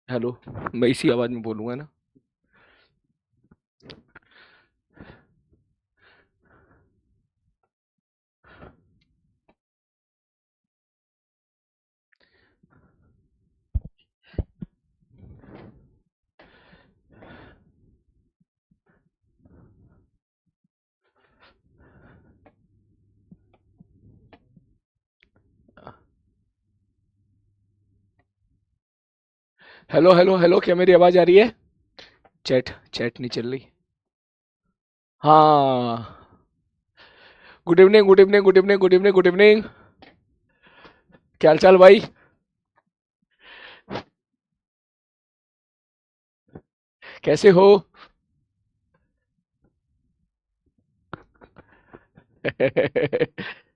Hello. मैं इसी आवाज में बोलूंगा ना। हेलो हेलो हेलो, क्या मेरी आवाज आ रही है? चैट चैट नहीं चल रही। हाँ। Good evening, good evening, good evening, good evening, good evening. क्या हाल चाल भाई? कैसे हो?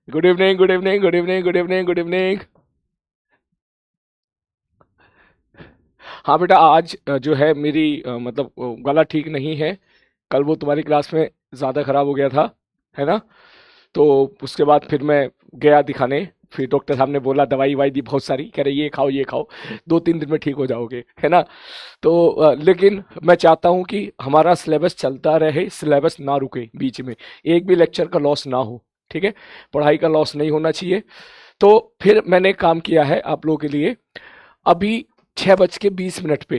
Good evening, good evening, good evening, good evening, good evening. हाँ बेटा, आज जो है मेरी मतलब गला ठीक नहीं है। कल वो तुम्हारी क्लास में ज़्यादा खराब हो गया था, है ना? तो उसके बाद फिर मैं गया दिखाने। फिर डॉक्टर साहब ने बोला, दवाई वाई दी बहुत सारी, कह रहे ये खाओ ये खाओ, 2-3 दिन में ठीक हो जाओगे, है ना? तो लेकिन मैं चाहता हूँ कि हमारा सिलेबस चलता रहे, सिलेबस ना रुके बीच में, एक भी लेक्चर का लॉस ना हो। ठीक है? पढ़ाई का लॉस नहीं होना चाहिए। तो फिर मैंने काम किया है आप लोगों के लिए। अभी 6:20 पे,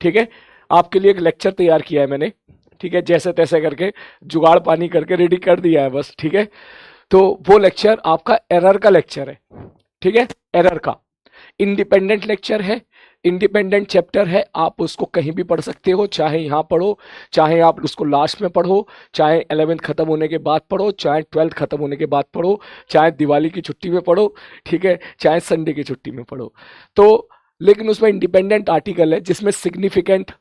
ठीक है, आपके लिए एक लेक्चर तैयार किया है मैंने। ठीक है, जैसे तैसे करके जुगाड़ पानी करके रेडी कर दिया है बस। ठीक है? तो वो लेक्चर आपका एरर का लेक्चर है। ठीक है? एरर का इंडिपेंडेंट लेक्चर है, इंडिपेंडेंट चैप्टर है। आप उसको कहीं भी पढ़ सकते हो, चाहे यहाँ पढ़ो, चाहे आप उसको लास्ट में पढ़ो, चाहे 11th खत्म होने के बाद पढ़ो, चाहे 12th खत्म होने के बाद पढ़ो, चाहे दिवाली की छुट्टी में पढ़ो, ठीक है, चाहे संडे की छुट्टी में पढ़ो। तो लेकिन उसमें इंडिपेंडेंट आर्टिकल है जिसमें सिग्निफिकेंट,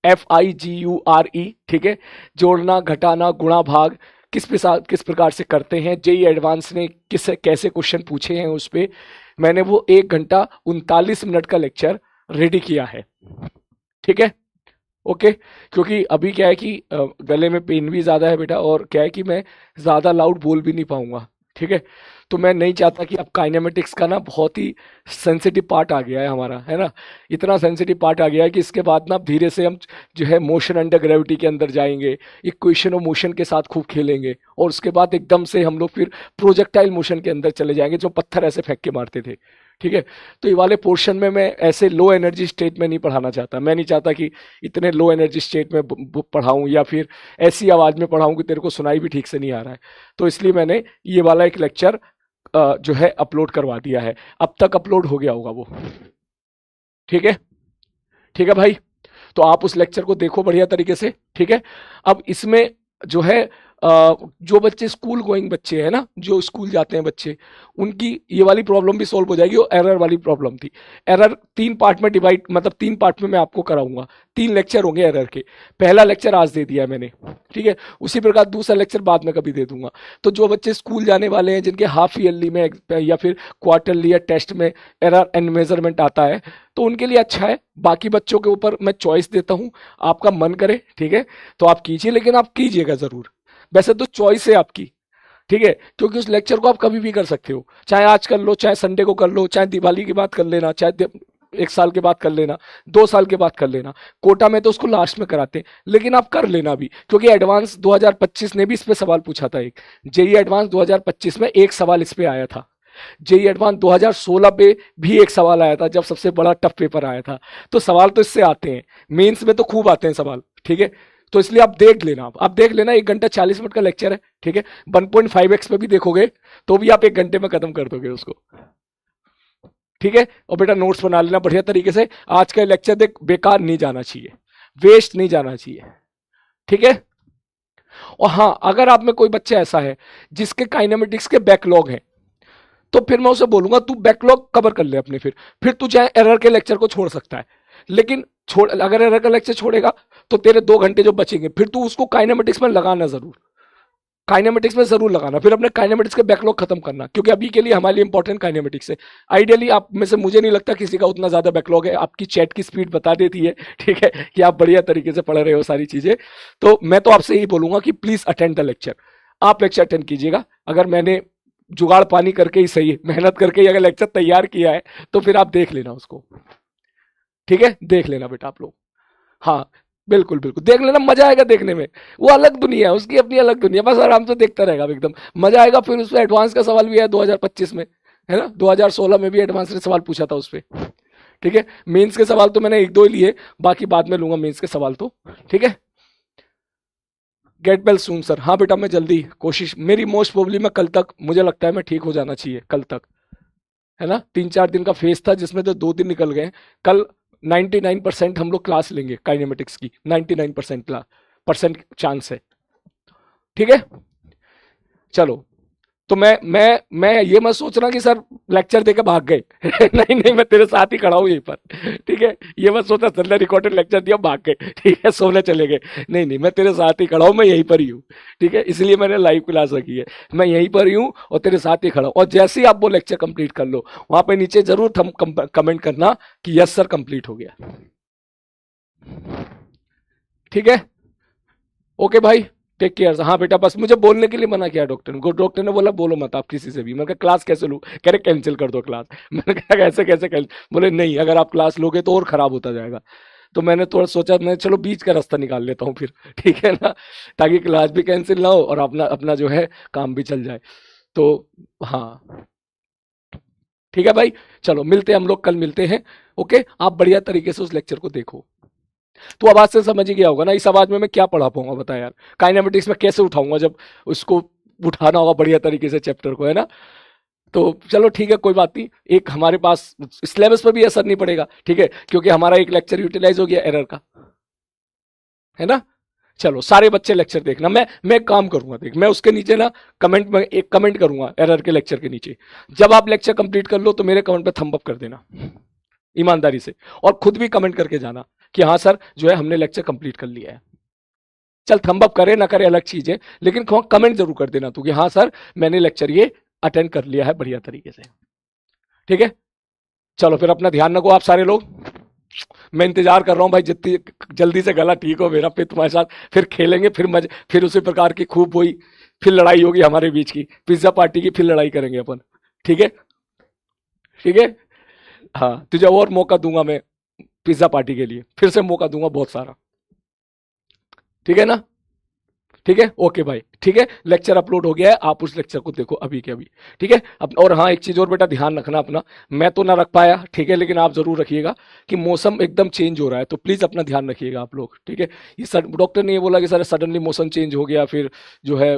FIGURE, ठीक है, जोड़ना घटाना गुणा भाग किस प्रकार से करते हैं, जेई एडवांस ने किस कैसे क्वेश्चन पूछे हैं, उस पे मैंने वो 1 घंटा 39 मिनट का लेक्चर रेडी किया है। ठीक है? ओके। क्योंकि अभी क्या है कि गले में पेन भी ज़्यादा है बेटा, और क्या है कि मैं ज़्यादा लाउड बोल भी नहीं पाऊंगा। ठीक है? तो मैं नहीं चाहता कि अब काइनेमेटिक्स का ना बहुत ही सेंसिटिव पार्ट आ गया है हमारा, है ना? इतना सेंसिटिव पार्ट आ गया है कि इसके बाद ना धीरे से हम जो है मोशन अंडर ग्रेविटी के अंदर जाएंगे, इक्वेशन ऑफ मोशन के साथ खूब खेलेंगे, और उसके बाद एकदम से हम लोग फिर प्रोजेक्टाइल मोशन के अंदर चले जाएंगे, जो पत्थर ऐसे फेंक के मारते थे। ठीक है? तो ये वाले पोर्शन में मैं ऐसे लो एनर्जी स्टेट में नहीं पढ़ाना चाहता। मैं नहीं चाहता कि इतने लो एनर्जी स्टेट में पढ़ाऊँ, या फिर ऐसी आवाज़ में पढ़ाऊँ कि तेरे को सुनाई भी ठीक से नहीं आ रहा है। तो इसलिए मैंने ये वाला एक लेक्चर जो है अपलोड करवा दिया है। अब तक अपलोड हो गया होगा वो। ठीक है? ठीक है भाई? तो आप उस लेक्चर को देखो बढ़िया तरीके से। ठीक है? अब इसमें जो है जो बच्चे स्कूल गोइंग बच्चे हैं ना, जो स्कूल जाते हैं बच्चे, उनकी ये वाली प्रॉब्लम भी सॉल्व हो जाएगी। और एरर वाली प्रॉब्लम थी, एरर 3 पार्ट में डिवाइड, मतलब 3 पार्ट में मैं आपको कराऊंगा। 3 लेक्चर होंगे एरर के। पहला लेक्चर आज दे दिया है मैंने, ठीक है, उसी प्रकार दूसरा लेक्चर बाद में कभी दे दूंगा। तो जो बच्चे स्कूल जाने वाले हैं, जिनके हाफ ईयरली में या फिर क्वार्टरली या टेस्ट में एरर एंड मेजरमेंट आता है, तो उनके लिए अच्छा है। बाकी बच्चों के ऊपर मैं चॉइस देता हूँ, आपका मन करे, ठीक है, तो आप कीजिए, लेकिन आप कीजिएगा जरूर। वैसे तो चॉइस है आपकी, ठीक है, क्योंकि उस लेक्चर को आप कभी भी कर सकते हो, चाहे आज कर लो, चाहे संडे को कर लो, चाहे दिवाली के बाद कर लेना, चाहे 1 साल के बाद कर लेना, 2 साल के बाद कर लेना। कोटा में तो उसको लास्ट में कराते हैं, लेकिन आप कर लेना भी, क्योंकि एडवांस 2025 ने भी इस पे सवाल पूछा था एक। जेई एडवांस 2025 में एक सवाल इस पे आया था। जेई एडवांस 2016 पे भी एक सवाल आया था, जब सबसे बड़ा टफ पेपर आया था। तो सवाल तो इससे आते हैं, मेंस में तो खूब आते हैं सवाल। ठीक है? तो इसलिए आप देख लेना, आप देख लेना, 1 घंटा 40 मिनट का लेक्चर है। ठीक है? 1.5x में भी देखोगे तो भी आप 1 घंटे में खत्म कर दोगे उसको। ठीक है? और बेटा नोट्स बना लेना बढ़िया तरीके से। आज का लेक्चर देख बेकार नहीं जाना चाहिए, वेस्ट नहीं जाना चाहिए। ठीक है? और हाँ, अगर आप में कोई बच्चा ऐसा है जिसके काइनेमेटिक्स के बैकलॉग हैं, तो फिर मैं उसे बोलूंगा तू बैकलॉग कवर कर ले अपने। फिर तू चाहे एरर के लेक्चर को छोड़ सकता है, लेकिन छोड़, अगर एरर का लेक्चर छोड़ेगा तो तेरे 2 घंटे जो बचेंगे, फिर तू उसको काइनेमेटिक्स में लगाना जरूर, काइनेमेटिक्स में जरूर लगाना, फिर अपने काइनेमेटिक्स के बैकलॉग खत्म करना, क्योंकि अभी के लिए हमारे लिए इंपॉर्टेंट काइनेमेटिक्स है। आइडियली आप में से मुझे नहीं लगता किसी का उतना ज्यादा बैकलॉग है, आपकी चैट की स्पीड बता देती है, ठीक है, कि आप बढ़िया तरीके से पढ़ रहे हो सारी चीजें। तो मैं तो आपसे यही बोलूंगा कि प्लीज अटेंड द लेक्चर। आप लेक्चर अटेंड कीजिएगा। अगर मैंने जुगाड़ पानी करके ही सही, मेहनत करके ही अगर लेक्चर तैयार किया है, तो फिर आप देख लेना उसको। ठीक है, देख लेना बेटा आप लोग। हाँ, बिल्कुल बिल्कुल देख लेना, मजा आएगा देखने में। वो अलग दुनिया है, उसकी अपनी अलग दुनिया, बस आराम से देखता रहेगा एकदम मजा आएगा। फिर उसमें एडवांस का सवाल भी है 2025 में, है ना, 2016 में भी एडवांस ने सवाल पूछा था उस पे। ठीक है, मेंस के सवाल तो मैंने एक दो ही लिए, बाकी बाद में लूंगा मेंस के सवाल तो। ठीक है, गेट वेल सून सर। हाँ बेटा, मैं जल्दी कोशिश, मेरी मोस्ट प्रोबली मैं कल तक, मुझे लगता है मैं ठीक हो जाना चाहिए कल तक, है ना। 3-4 दिन का फेज था जिसमें तो 2 दिन निकल गए। कल 99% हम लोग क्लास लेंगे काइनेमेटिक्स की, 99% परसेंट चांस है। ठीक है, चलो। तो मैं ये मत सोचना कि सर लेक्चर देके भाग गए नहीं नहीं, मैं तेरे साथ ही खड़ा हूँ यहीं पर। ठीक है, ये मत सोचना सर ने रिकॉर्डेड लेक्चर दिया भाग गए, ठीक है, सोने चले गए। नहीं नहीं, मैं तेरे साथ ही खड़ा हूँ, मैं यहीं पर ही हूँ। ठीक है, इसलिए मैंने लाइव क्लास रखी है, मैं यहीं पर ही हूँ और तेरे साथ ही खड़ा हूँ। और जैसे ही आप वो लेक्चर कंप्लीट कर लो, वहां पे नीचे जरूर कमेंट करना कि यस सर कंप्लीट हो गया। ठीक है, ओके भाई, टेक केयर। हाँ बेटा, बस मुझे बोलने के लिए मना किया डॉक्टर ने, डॉक्टर ने बोला बोलो मत आप किसी से भी। मैंने कहा क्लास कैसे लूँ, कह रहे कैंसिल कर दो क्लास। मैंने कहा ऐसे कैसे कैंसिल, बोले नहीं अगर आप क्लास लोगे तो और खराब होता जाएगा। तो मैंने थोड़ा सोचा, मैं चलो बीच का रास्ता निकाल लेता हूँ फिर, ठीक है ना, ताकि क्लास भी कैंसिल ना हो और अपना अपना जो है काम भी चल जाए। तो हाँ, ठीक है भाई, चलो मिलते हैं हम लोग, कल मिलते हैं। ओके, आप बढ़िया तरीके से उस लेक्चर को देखो। तो आवाज से समझ ही गया होगा ना, इस आवाज में मैं क्या पढ़ा पाऊंगा बता यार, काइनेमेटिक्स में कैसे उठाऊंगा जब उसको उठाना होगा बढ़िया तरीके से चैप्टर को, है ना। तो चलो ठीक है, कोई बात नहीं, एक हमारे पास सिलेबस पर भी असर नहीं पड़ेगा, ठीक है, क्योंकि हमारा एक लेक्चर यूटिलाइज हो गया एरर का, है ना। चलो सारे बच्चे लेक्चर देखना, मैं एक काम करूंगा, देख मैं उसके नीचे ना कमेंट में एक कमेंट करूंगा एरर के लेक्चर के नीचे। जब आप लेक्चर कंप्लीट कर लो तो मेरे कमेंट पे थंब अप कर देना ईमानदारी से, और खुद भी कमेंट करके जाना कि हाँ सर जो है हमने लेक्चर कंप्लीट कर लिया है। चल थंब अप करे ना करे अलग चीज है, लेकिन कमेंट जरूर कर देना तू कि हाँ सर मैंने लेक्चर ये अटेंड कर लिया है बढ़िया तरीके से। ठीक है, चलो फिर अपना ध्यान रखो आप सारे लोग। मैं इंतजार कर रहा हूँ भाई, जितनी जल्दी से गला ठीक हो मेरा, फिर तुम्हारे साथ फिर खेलेंगे, फिर मजे, फिर उसी प्रकार की खूब हुई, फिर लड़ाई होगी हमारे बीच की, पिज्जा पार्टी की फिर लड़ाई करेंगे अपन। ठीक है, ठीक है, हाँ तुझे और मौका दूंगा मैं पिज्जा पार्टी के लिए, फिर से मौका दूंगा बहुत सारा। ठीक है ना, ठीक है, ओके भाई, ठीक है, लेक्चर अपलोड हो गया है, आप उस लेक्चर को देखो अभी के अभी। ठीक है, अब और हाँ एक चीज और बेटा ध्यान रखना अपना, मैं तो ना रख पाया, ठीक है, लेकिन आप जरूर रखिएगा कि मौसम एकदम चेंज हो रहा है, तो प्लीज अपना ध्यान रखिएगा आप लोग। ठीक है, ये डॉक्टर ने ये बोला कि सर सडनली मौसम चेंज हो गया, फिर जो है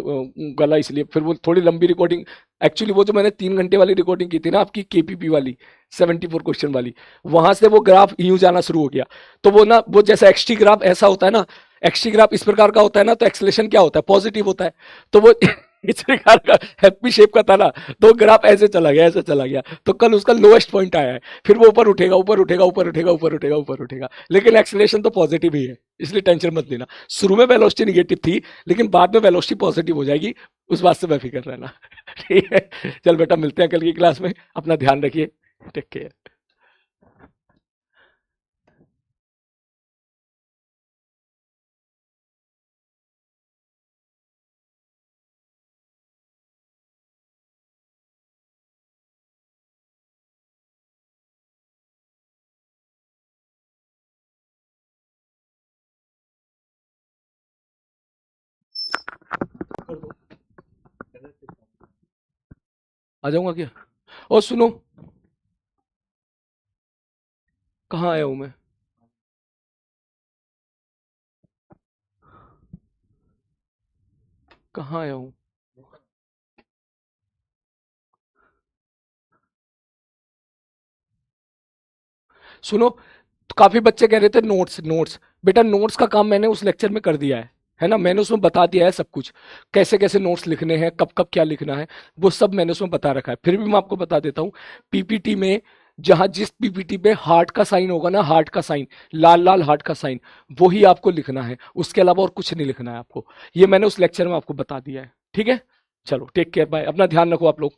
गला, इसलिए फिर वो थोड़ी लंबी रिकॉर्डिंग, एक्चुअली वो जो मैंने 3 घंटे वाली रिकॉर्डिंग की थी ना आपकी केपीपी वाली 74 क्वेश्चन वाली, वहां से वो ग्राफ यूं जाना शुरू हो गया। तो वो ना वो जैसा एक्सटी ग्राफ ऐसा होता है ना, एक्सटी ग्राफ इस प्रकार का होता है ना, तो एक्सलेशन क्या होता है, पॉजिटिव होता है। तो वो इस प्रकार का हैप्पी शेप का था ना, तो ग्राफ ऐसे चला गया, ऐसे चला गया, तो कल उसका लोएस्ट पॉइंट आया है। फिर वो ऊपर उठेगा, ऊपर उठेगा, ऊपर उठेगा, ऊपर उठेगा, ऊपर उठेगा, लेकिन एक्सलेशन तो पॉजिटिव ही है, इसलिए टेंशन मत लेना। शुरू में वेलोसिटी निगेटिव थी, लेकिन बाद में वेलोसिटी पॉजिटिव हो जाएगी, उस बात से बेफिक्र रहना। ठीक है, चल बेटा मिलते हैं कल की क्लास में, अपना ध्यान रखिए, टेक केयर। कर दो, आ जाऊंगा क्या। और सुनो, कहाँ आया हूं मैं, कहाँ आया हूँ। सुनो, तो काफी बच्चे कह रहे थे नोट्स नोट्स, बेटा नोट्स का काम मैंने उस लेक्चर में कर दिया है ना, मैंने उसमें बता दिया है सब कुछ, कैसे कैसे नोट्स लिखने हैं, कब कब क्या लिखना है, वो सब मैंने उसमें बता रखा है। फिर भी मैं आपको बता देता हूँ, पीपीटी में जहां जिस पीपीटी पे हार्ट का साइन होगा ना, हार्ट का साइन, लाल लाल हार्ट का साइन, वो ही आपको लिखना है, उसके अलावा और कुछ नहीं लिखना है आपको। ये मैंने उस लेक्चर में आपको बता दिया है। ठीक है, चलो टेक केयर, बाय, अपना ध्यान रखो आप लोग।